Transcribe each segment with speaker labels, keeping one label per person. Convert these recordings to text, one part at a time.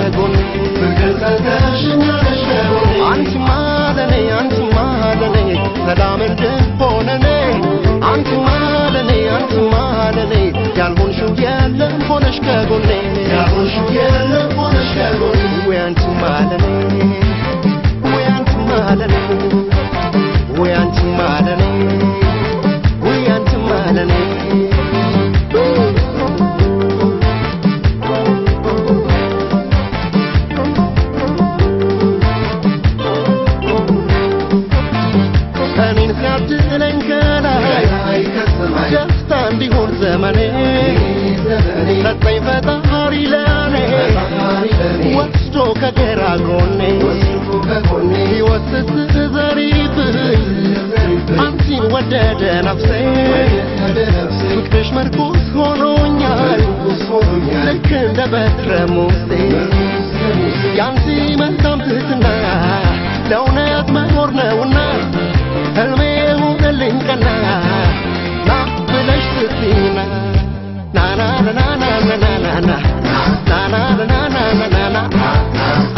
Speaker 1: ከጎኔ ፍቅር ሰተሽኛለሽ ከጎኔ አንቺ ማለኔ ሰላም እንድንሆነኔ አንቺ ማለኔ ያልሆንሽው የለም ሆነሽ ከጎኔ ያልሆንሽው የለም ሆነሽ ከጎኔ ወይ አንቺ ማለኔ ዘመኔ ሰጠኝ ፈጣሪ ለኔ ወስዶ ከግራ ጎኔ ሕይወት ስትዘሪብኝ አንቺን ወደደ ነፍሴ ፍቅርሽ መርኩዝ ሆኖኛል ልክ እንደ በትረ ሙሴ ያንቺ መልካም ትሕትና ለእውነት መኖር ነውና ሕልሜ ሆነልኝ ቀና na na na na na na na na na na na na na na na na na na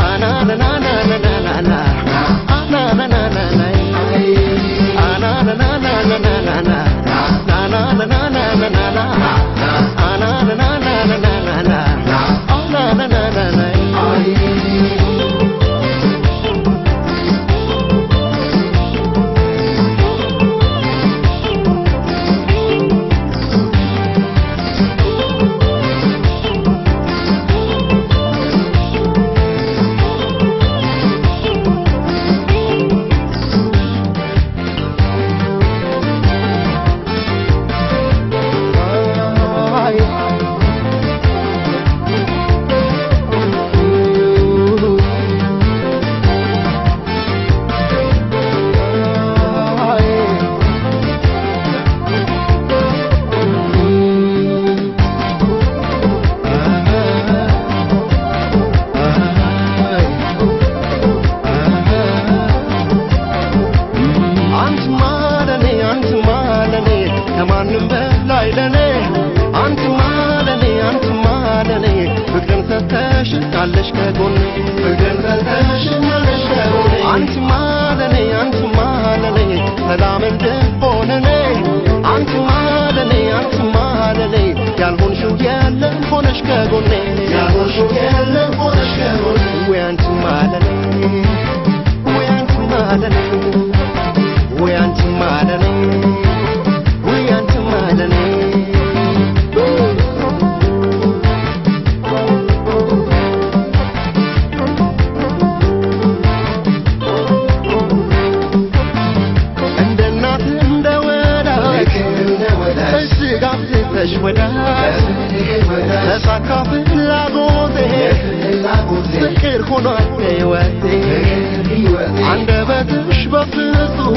Speaker 1: ana na na na na na na na ana na na na na ana na na na na na na na na na na na na na na ana na na na na na na na ana na na na na ካለሽ ከጎኔ ፍቅር ሰተሽኛለሽ ከጎኔ አንቺ ማለኔ ሰላም እንድንሆነኔ አንቺ ማለኔ ያልሆንሽው የለም ሆነሽ ከጎኔ ያልሆንሽው የለም ሆነሽ ከጎኔ ወይ አንቺ ማለኔ ተሳካፍ ላጎቴ ፍቅር ሆኗል ሕይወቴ አንደበትሽ በፍጹም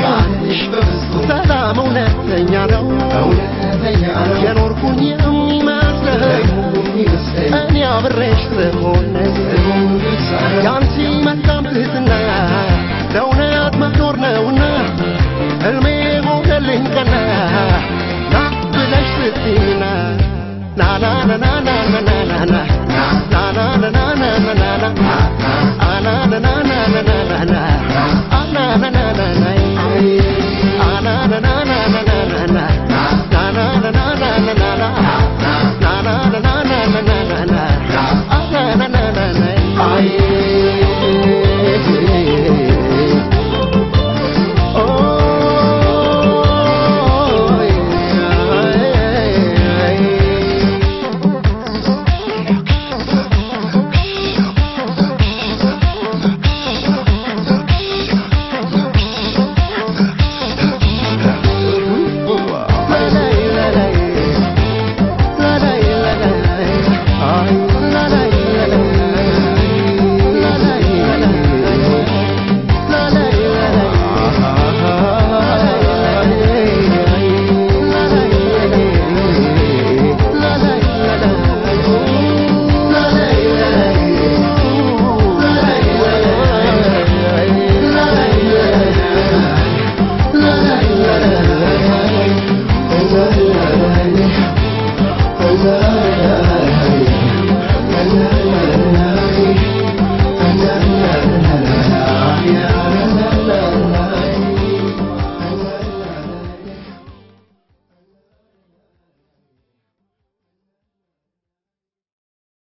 Speaker 1: ሰላም እውነተኛ ነው የኖርኩኝ የሚመስለኝ እኔ አብሬሽ ስሆን